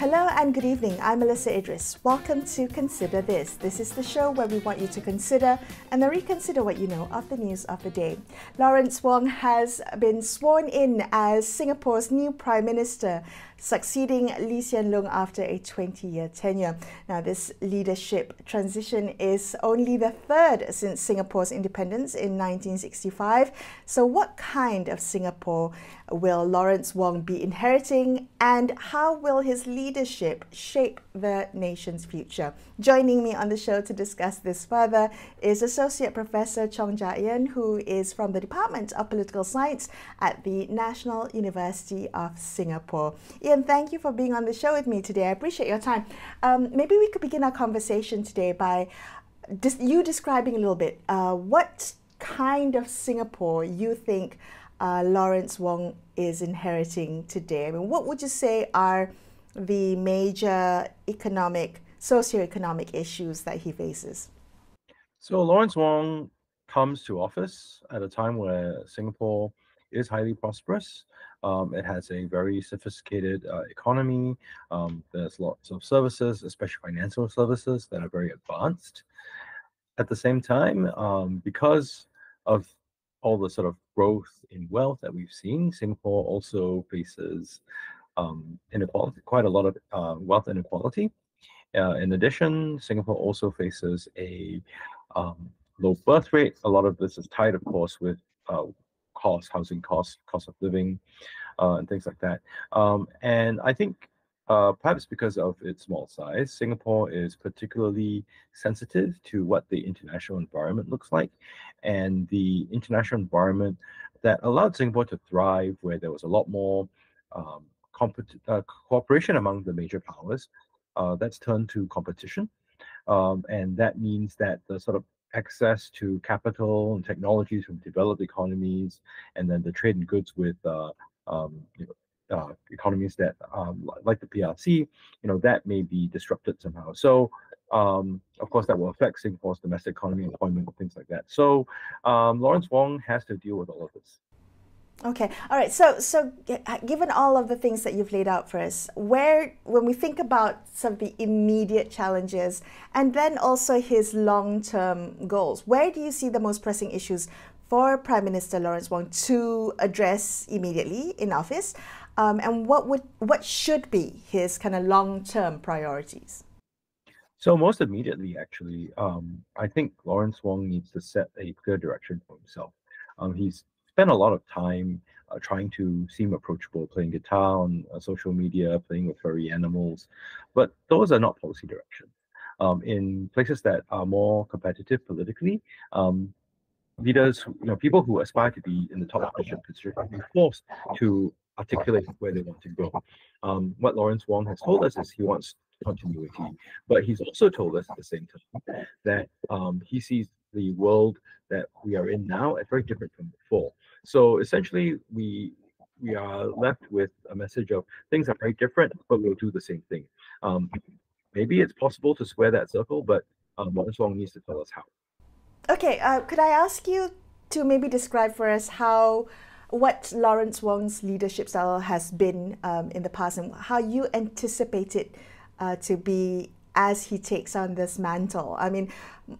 Hello and good evening. I'm Melisa Idris. Welcome to Consider This. This is the show where we want you to consider and then reconsider what you know of the news of the day. Lawrence Wong has been sworn in as Singapore's new Prime Minister, succeeding Lee Hsien Loong after a 20-year tenure. Now, this leadership transition is only the third since Singapore's independence in 1965. So what kind of Singapore will Lawrence Wong be inheriting, and how will his leadership shape the nation's future? Joining me on the show to discuss this further is Associate Professor Chong, who is from the Department of Political Science at the National University of Singapore. Ian, thank you for being on the show with me today. I appreciate your time. Maybe we could begin our conversation today by you describing a little bit what kind of Singapore you think Lawrence Wong is inheriting today. I mean, what would you say are the major socioeconomic issues that he faces? So Lawrence Wong comes to office at a time where Singapore is highly prosperous. It has a very sophisticated economy. There's lots of services, especially financial services, that are very advanced. At the same time, because of all the sort of growth in wealth that we've seen, Singapore also faces inequality, quite a lot of wealth inequality. In addition, Singapore also faces a low birth rate. A lot of this is tied, of course, with housing costs, cost of living, and things like that. And I think perhaps because of its small size, Singapore is particularly sensitive to what the international environment looks like. And the international environment that allowed Singapore to thrive, where there was a lot more cooperation among the major powers, that's turned to competition. And that means that the sort of access to capital and technologies from developed economies, and then the trade in goods with economies that like the PRC, that may be disrupted somehow. So, of course, that will affect Singapore's domestic economy, employment, things like that. So, Lawrence Wong has to deal with all of this. Okay, all right. So, given all of the things that you've laid out for us, when we think about some of the immediate challenges and then also his long-term goals, where do you see the most pressing issues for Prime Minister Lawrence Wong to address immediately in office, and what should be his kind of long-term priorities? So most immediately, actually, I think Lawrence Wong needs to set a clear direction for himself. He's spent a lot of time trying to seem approachable, playing guitar on social media, playing with furry animals, but those are not policy directions. In places that are more competitive politically, leaders, people who aspire to be in the top leadership position will be forced to articulate where they want to go. What Lawrence Wong has told us is he wants continuity, but he's also told us at the same time that he sees the world that we are in now as very different from before. So essentially, we are left with a message of things are very different, but we'll do the same thing. Maybe it's possible to square that circle, but Lawrence Wong needs to tell us how. Okay, could I ask you to maybe describe for us what Lawrence Wong's leadership style has been in the past, and how you anticipate it to be as he takes on this mantle? I mean,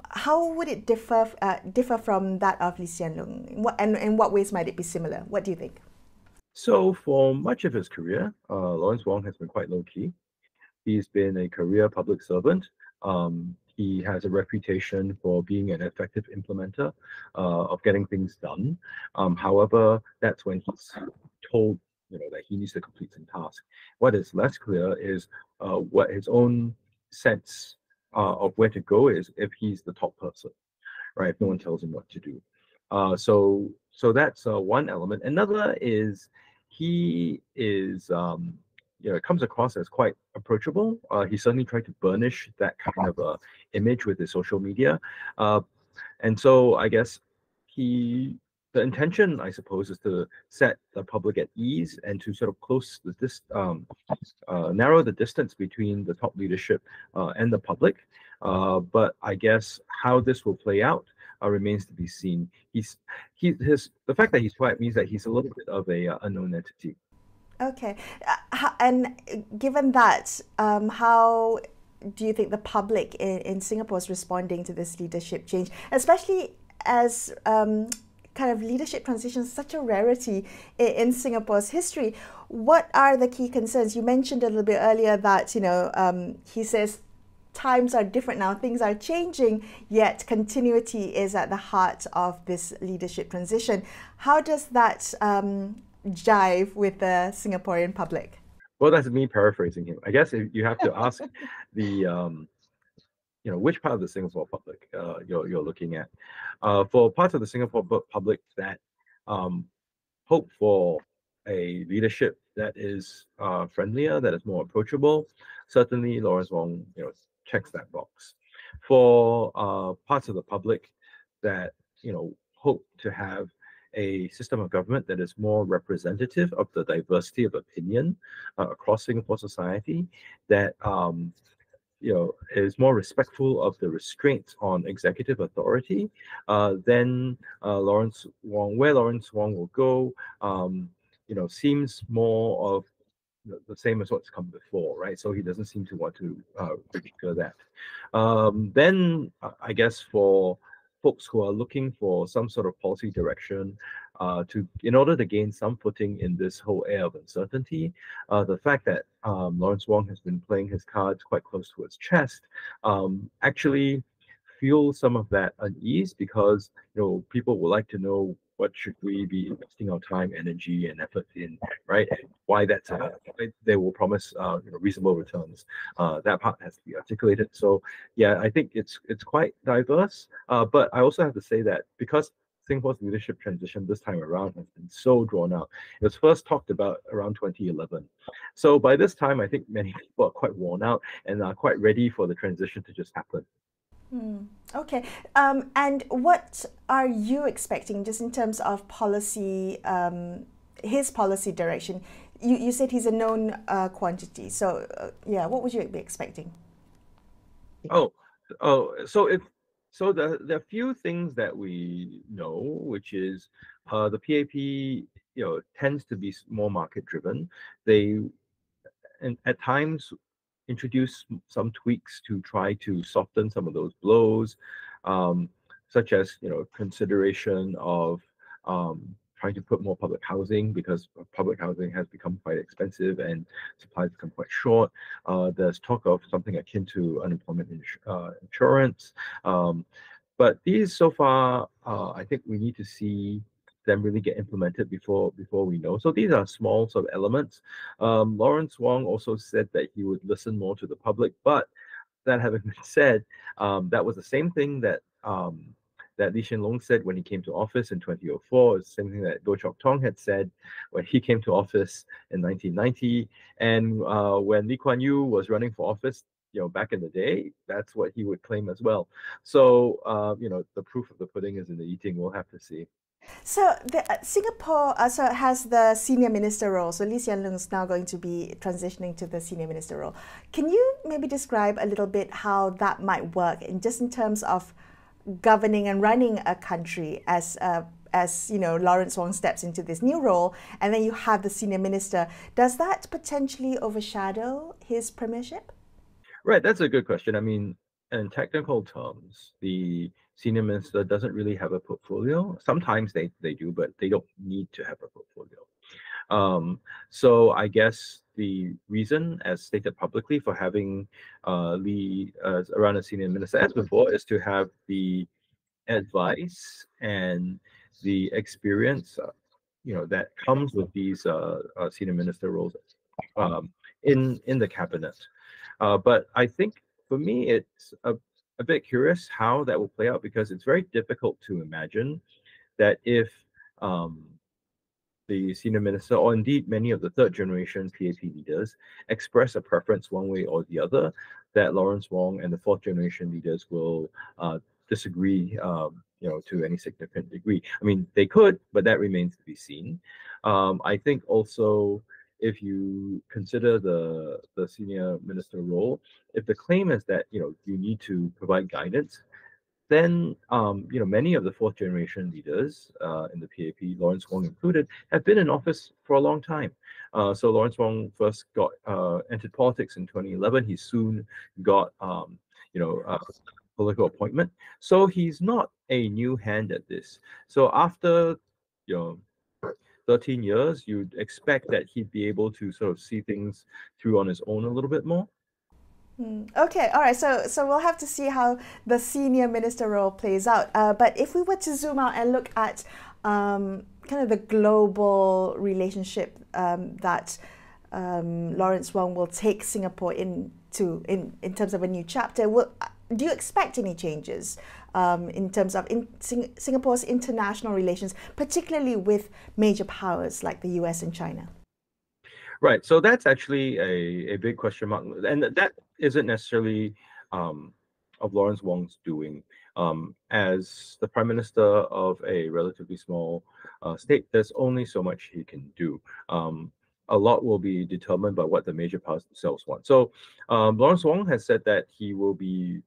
how would it differ from that of Lee Hsien Loong? And in what ways might it be similar? What do you think? So for much of his career, Lawrence Wong has been quite low-key. He's been a career public servant. He has a reputation for being an effective implementer of getting things done. However, that's when he's told that he needs to complete some tasks. What is less clear is what his own sense of where to go is if he's the top person, right? If no one tells him what to do. So that's one element. Another is he is it comes across as quite approachable. He certainly tried to burnish that kind of image with his social media. And so I guess the intention, I suppose, is to set the public at ease and to sort of narrow the distance between the top leadership and the public. But I guess how this will play out remains to be seen. The fact that he's quiet means that he's a little bit of a unknown entity. Okay. And given that, how do you think the public in Singapore is responding to this leadership change, especially as kind of leadership transition is such a rarity in Singapore's history? What are the key concerns? You mentioned a little bit earlier that, he says times are different now, things are changing, yet continuity is at the heart of this leadership transition. How does that jive with the Singaporean public? Well, that's me paraphrasing him. I guess if you have to ask the which part of the Singapore public you're looking at. For parts of the Singapore public that um, hope for a leadership that is friendlier, that is more approachable, certainly Lawrence Wong checks that box. For parts of the public that hope to have a system of government that is more representative of the diversity of opinion across Singapore society, that is more respectful of the restraints on executive authority, then where Lawrence Wong will go, seems more of the same as what's come before, right? So he doesn't seem to want to rejigger that. Then I guess for folks who are looking for some sort of policy direction in order to gain some footing in this whole air of uncertainty, the fact that Lawrence Wong has been playing his cards quite close to his chest actually fuels some of that unease, because people would like to know what should we be investing our time, energy, and effort in, right? And why they will promise reasonable returns. That part has to be articulated. So yeah, I think it's quite diverse. But I also have to say that because Singapore's leadership transition this time around has been so drawn out. It was first talked about around 2011. So by this time, I think many people are quite worn out and are quite ready for the transition to just happen. Okay. And what are you expecting just in terms of policy, his policy direction? You said he's a known quantity. So, yeah, what would you be expecting? Oh, there are few things that we know, which is the PAP, tends to be more market driven. They and at times introduce some tweaks to try to soften some of those blows, um, such as consideration of trying to put more public housing, because public housing has become quite expensive and supplies become quite short. There's talk of something akin to unemployment insurance. But these so far, I think we need to see them really get implemented before we know. So these are small sort of elements. Lawrence Wong also said that he would listen more to the public, but that having been said, that was the same thing that Lee Hsien Loong said when he came to office in 2004. It's the same thing that Goh Chok Tong had said when he came to office in 1990. And when Lee Kuan Yew was running for office, back in the day, that's what he would claim as well. So, the proof of the pudding is in the eating. We'll have to see. So Singapore has the senior minister role. So Lee Hsien Loong is now going to be transitioning to the senior minister role. Can you maybe describe a little bit how that might work, in just in terms of governing and running a country as Lawrence Wong steps into this new role, and then you have the senior minister. Does that potentially overshadow his premiership? Right, that's a good question. I mean, in technical terms, the senior minister doesn't really have a portfolio. Sometimes they do, but they don't need to have a portfolio. So I guess the reason, as stated publicly, for having Lee around a senior minister as before, is to have the advice and the experience, that comes with these senior minister roles in the cabinet. But I think for me, it's a bit curious how that will play out, because it's very difficult to imagine that if um, the senior minister, or indeed many of the third generation PAP leaders, express a preference one way or the other, that Lawrence Wong and the fourth generation leaders will disagree, to any significant degree. I mean, they could, but that remains to be seen. I think also, if you consider the senior minister role, if the claim is that you need to provide guidance, then many of the fourth generation leaders in the PAP, Lawrence Wong included, have been in office for a long time. So Lawrence Wong first got entered politics in 2011. He soon got a political appointment. So he's not a new hand at this. So after 13 years, you'd expect that he'd be able to sort of see things through on his own a little bit more. Okay, all right. So we'll have to see how the senior minister role plays out. But if we were to zoom out and look at kind of the global relationship that Lawrence Wong will take Singapore into in terms of a new chapter, do you expect any changes in terms of Singapore's international relations, particularly with major powers like the US and China? Right. So that's actually a big question mark. And that isn't necessarily of Lawrence Wong's doing. As the Prime Minister of a relatively small state, there's only so much he can do. A lot will be determined by what the major powers themselves want. So Lawrence Wong has said that he will be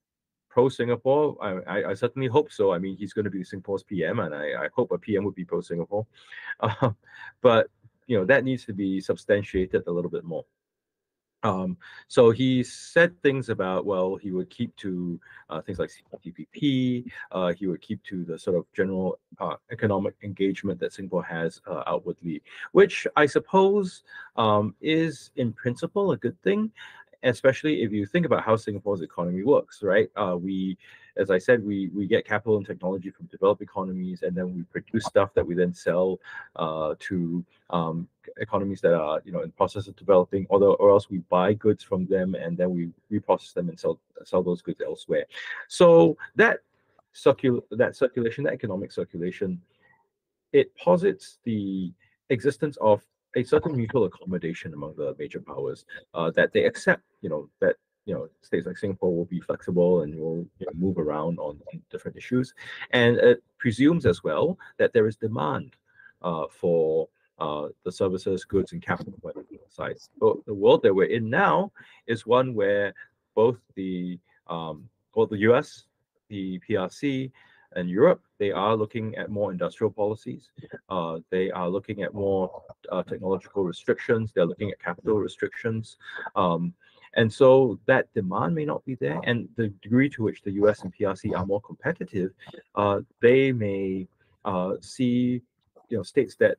pro-Singapore. I certainly hope so. I mean, he's going to be Singapore's PM, and I hope a PM would be pro-Singapore. But that needs to be substantiated a little bit more. So he said things about, well, he would keep to things like CPTPP, he would keep to the sort of general economic engagement that Singapore has outwardly, which I suppose is in principle a good thing, especially if you think about how Singapore's economy works, right? As I said, we get capital and technology from developed economies, and then we produce stuff that we then sell to economies that are in the process of developing, or else we buy goods from them and then we reprocess them and sell those goods elsewhere. So that circulation, that economic circulation, it posits the existence of a certain mutual accommodation among the major powers, that they accept, that states like Singapore will be flexible and will move around on different issues, and it presumes as well that there is demand for the services, goods, and capital sides. So the world that we're in now is one where both the US, the PRC, and Europe, they are looking at more industrial policies. They are looking at more technological restrictions. They're looking at capital restrictions. And so that demand may not be there. And the degree to which the US and PRC are more competitive, they may see states that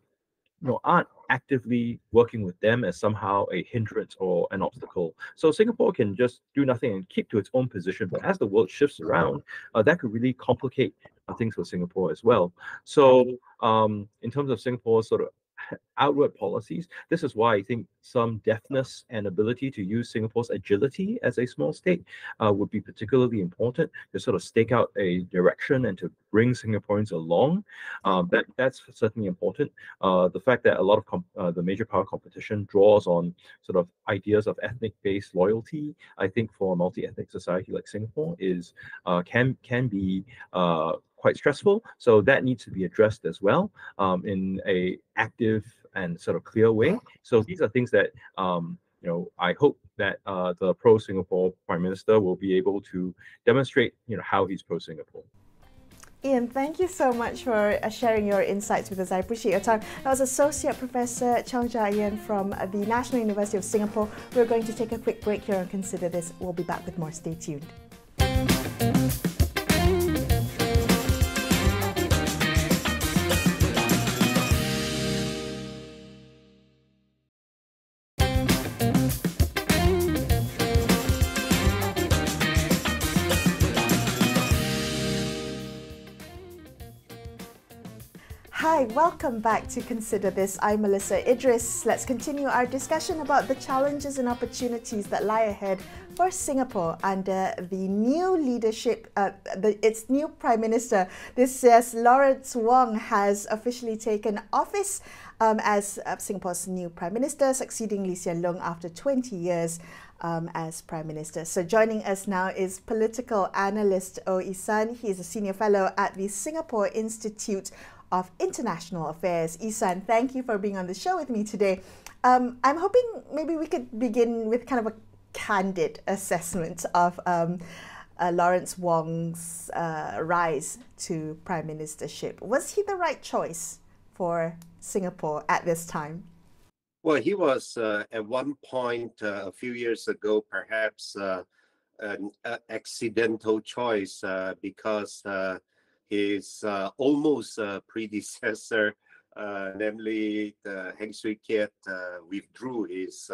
aren't actively working with them as somehow a hindrance or an obstacle. So Singapore can just do nothing and keep to its own position. But as the world shifts around, that could really complicate things for Singapore as well. So in terms of Singapore's sort of outward policies, this is why I think some deftness and ability to use Singapore's agility as a small state would be particularly important to sort of stake out a direction and to bring Singaporeans along. That's certainly important. The fact that a lot of the major power competition draws on sort of ideas of ethnic-based loyalty, I think for a multi-ethnic society like Singapore is can be quite stressful. So that needs to be addressed as well in a active and sort of clear way. So these are things that I hope that the pro-Singapore Prime Minister will be able to demonstrate how he's pro-Singapore. Ian, thank you so much for sharing your insights with us. I appreciate your time. That was Associate Professor Chong from the National University of Singapore. We're going to take a quick break here and consider this. We'll be back with more. Stay tuned. Hi, welcome back to Consider This. I'm Melisa Idris. Let's continue our discussion about the challenges and opportunities that lie ahead for Singapore under the new leadership, its new Prime Minister. This says Lawrence Wong has officially taken office as Singapore's new Prime Minister, succeeding Lee Hsien Loong after 20 years as Prime Minister. So joining us now is political analyst Lee Hsien Loong. He is a senior fellow at the Singapore Institute of International Affairs. Hsien, thank you for being on the show with me today. I'm hoping maybe we could begin with kind of a candid assessment of Lawrence Wong's rise to prime ministership. Was he the right choice for Singapore at this time? Well, he was at one point a few years ago, perhaps an accidental choice because his almost predecessor, namely Heng Swee Keat, withdrew his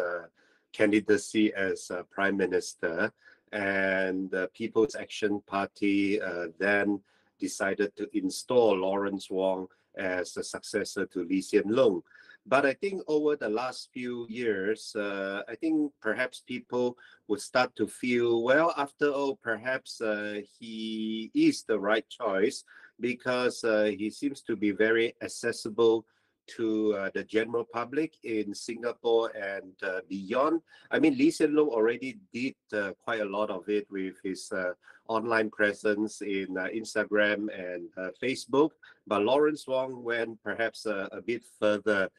candidacy as prime minister, and the People's Action Party then decided to install Lawrence Wong as the successor to Lee Hsien Loong. But I think over the last few years, I think perhaps people would start to feel, well, after all, perhaps he is the right choice because he seems to be very accessible to the general public in Singapore and beyond. I mean, Lee Hsien Loong already did quite a lot of it with his online presence in Instagram and Facebook, but Lawrence Wong went perhaps a bit further,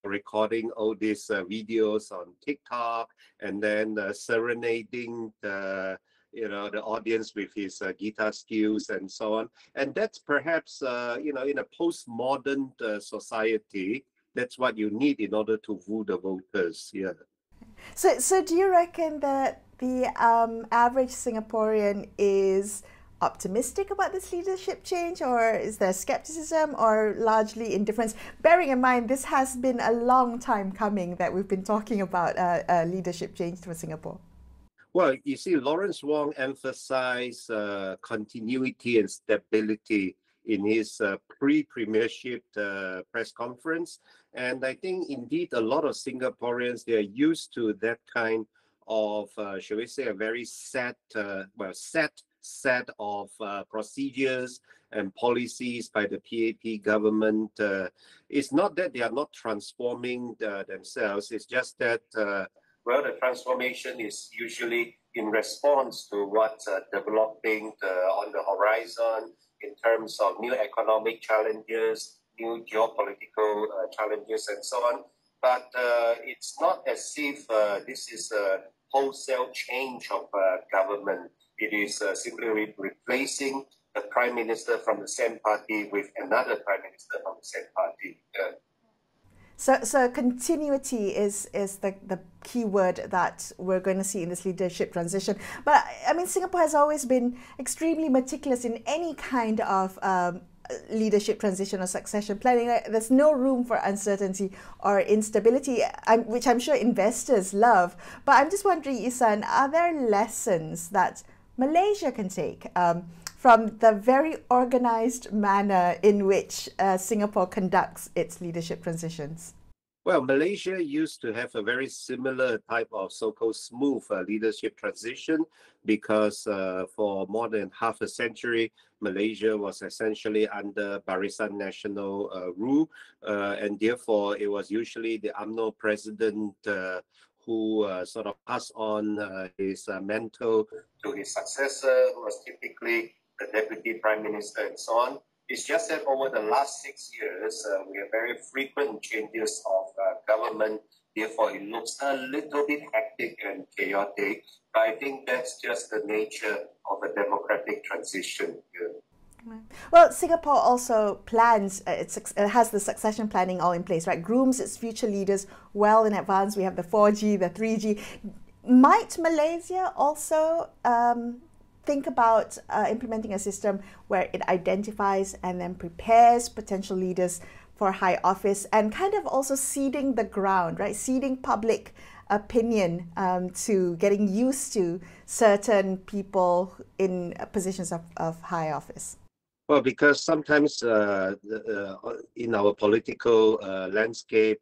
recording all these videos on TikTok and then serenading the audience with his guitar skills and so on. And that's perhaps in a postmodern society, that's what you need in order to woo the voters. Yeah. So do you reckon that the average Singaporean is optimistic about this leadership change, or is there skepticism or largely indifference? Bearing in mind, this has been a long time coming that we've been talking about a leadership change for Singapore. Well, you see, Lawrence Wong emphasized continuity and stability in his pre-premiership press conference. And I think indeed a lot of Singaporeans, they are used to that kind of, shall we say, a very set of procedures and policies by the PAP government. It's not that they are not transforming themselves, it's just that the transformation is usually in response to what's developing on the horizon in terms of new economic challenges, new geopolitical challenges, and so on. But it's not as if this is a wholesale change of government. It is simply replacing the prime minister from the same party with another prime minister from the same party. So continuity is the key word that we're going to see in this leadership transition. But I mean, Singapore has always been extremely meticulous in any kind of leadership transition or succession planning. There's no room for uncertainty or instability, which I'm sure investors love. But I'm just wondering, Isan, are there lessons that Malaysia can take from the very organized manner in which Singapore conducts its leadership transitions? Well, Malaysia used to have a very similar type of so-called smooth leadership transition because for more than half a century, Malaysia was essentially under Barisan Nasional rule, and therefore it was usually the UMNO president who sort of passed on his mantle to his successor, who was typically the deputy prime minister and so on. It's just that over the last 6 years, we have very frequent changes of government. Therefore, it looks a little bit hectic and chaotic. But I think that's just the nature of a democratic transition. Yeah. Well, Singapore also plans, it has the succession planning all in place, right? Grooms its future leaders well in advance. We have the 4G, the 3G. Might Malaysia also think about implementing a system where it identifies and then prepares potential leaders for high office and kind of also seeding the ground, right? Seeding public opinion to getting used to certain people in positions of high office? Well, because sometimes in our political landscape,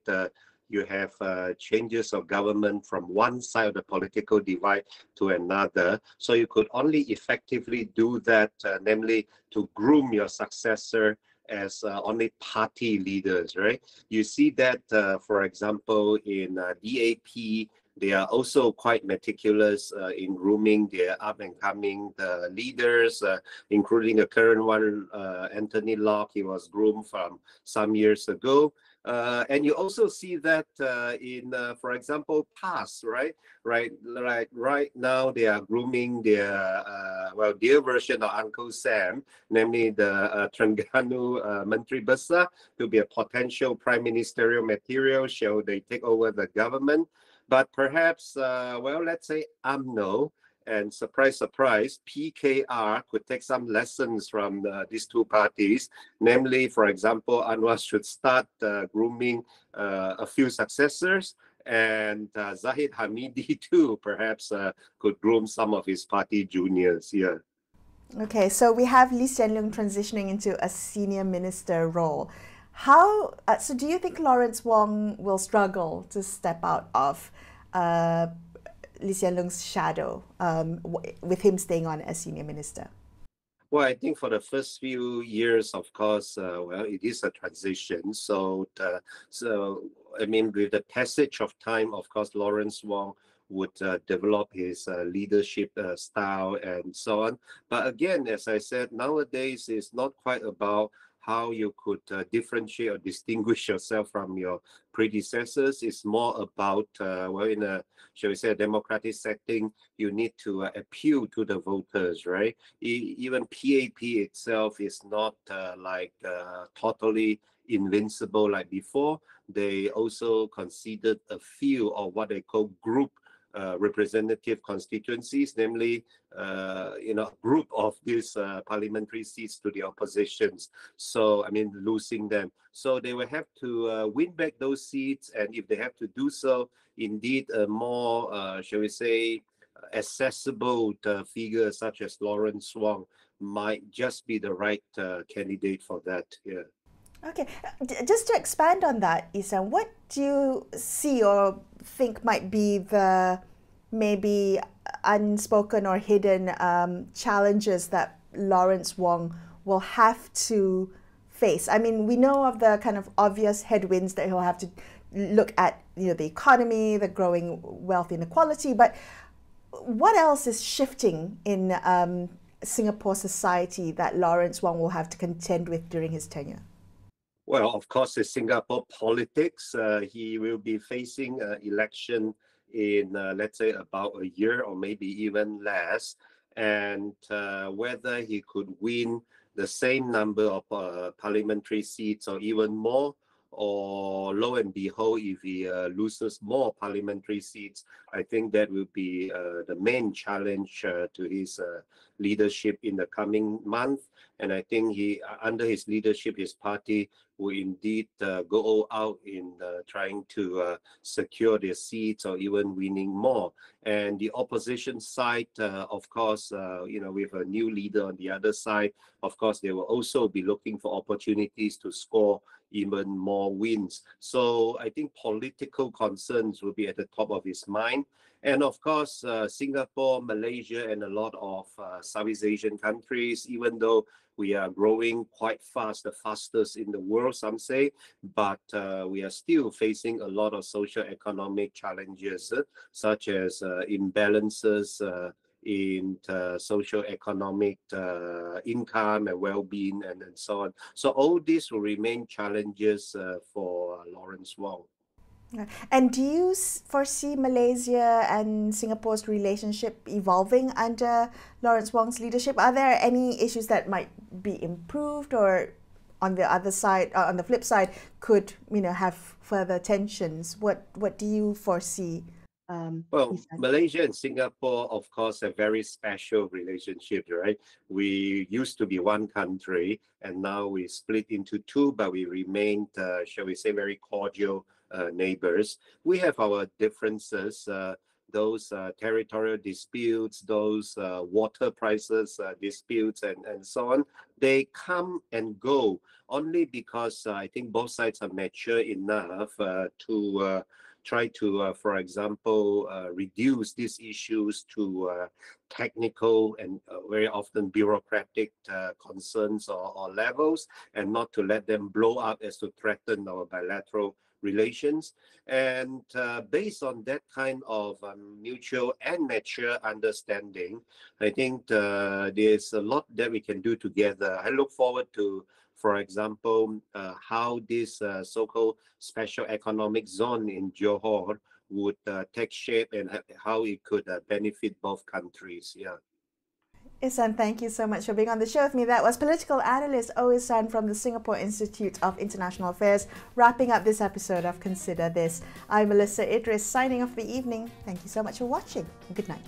you have changes of government from one side of the political divide to another. So you could only effectively do that, namely to groom your successor as only party leaders, right? You see that, for example, in DAP, They are also quite meticulous in grooming their up-and-coming leaders, including the current one, Anthony Locke. He was groomed from some years ago. And you also see that in, for example, PAS, right? Right now, they are grooming their, their version of Uncle Sam, namely the Terengganu Menteri Besar, to be a potential prime ministerial material should they take over the government. But perhaps, let's say UMNO, and surprise, surprise, PKR could take some lessons from these two parties. Namely, for example, Anwar should start grooming a few successors, and Zahid Hamidi too, perhaps could groom some of his party juniors here. Okay, so we have Lee Hsien Loong transitioning into a senior minister role. How, so do you think Lawrence Wong will struggle to step out of Lee Hsien Loong's shadow with him staying on as senior minister? Well, I think for the first few years, of course, it is a transition. So I mean, with the passage of time, of course, Lawrence Wong would develop his leadership style and so on. But again, as I said, nowadays it's not quite about how you could differentiate or distinguish yourself from your predecessors. It's more about, in a, shall we say, a democratic setting, you need to appeal to the voters, right? Even PAP itself is not totally invincible like before. They also considered a few of what they call group representative constituencies, namely, a group of these parliamentary seats to the oppositions. So, I mean, losing them. So they will have to win back those seats. And if they have to do so, indeed, a more, shall we say, accessible figure such as Lawrence Wong might just be the right candidate for that. Yeah. Okay, just to expand on that, Isan, what do you see or think might be the maybe unspoken or hidden challenges that Lawrence Wong will have to face? I mean, we know of the kind of obvious headwinds that he'll have to look at, the economy, the growing wealth inequality, but what else is shifting in Singapore society that Lawrence Wong will have to contend with during his tenure? Well, of course, in Singapore politics, he will be facing an election in, let's say, about a year or maybe even less. And whether he could win the same number of parliamentary seats or even more, or lo and behold, if he loses more parliamentary seats, I think that will be the main challenge to his leadership in the coming month. And I think under his leadership, his party will indeed go all out in trying to secure their seats or even winning more. And the opposition side, of course, with a new leader on the other side, of course, they will also be looking for opportunities to score even more wins. So I think political concerns will be at the top of his mind. And of course, Singapore, Malaysia, and a lot of Southeast Asian countries, even though we are growing quite fast, the fastest in the world, some say, but we are still facing a lot of social economic challenges, such as imbalances in social economic income and well-being and so on. So all these will remain challenges for Lawrence Wong. And do you foresee Malaysia and Singapore's relationship evolving under Lawrence Wong's leadership? Are there any issues that might be improved, or on the other side, on the flip side, could have further tensions? What do you foresee? Malaysia and Singapore, of course, have very special relationships, right? We used to be one country, and now we split into two, but we remained, shall we say, very cordial neighbors. We have our differences, those territorial disputes, those water prices disputes, and so on. They come and go only because I think both sides are mature enough to try to, for example, reduce these issues to technical and very often bureaucratic concerns or levels, and not to let them blow up as to threaten our bilateral relations. And based on that kind of mutual and mature understanding, I think there's a lot that we can do together. I look forward to, for example, how this so-called special economic zone in Johor would take shape and how it could benefit both countries. Yeah. Ihsan, thank you so much for being on the show with me. That was political analyst Ihsan from the Singapore Institute of International Affairs, wrapping up this episode of Consider This. I'm Melisa Idris, signing off for the evening. Thank you so much for watching. Good night.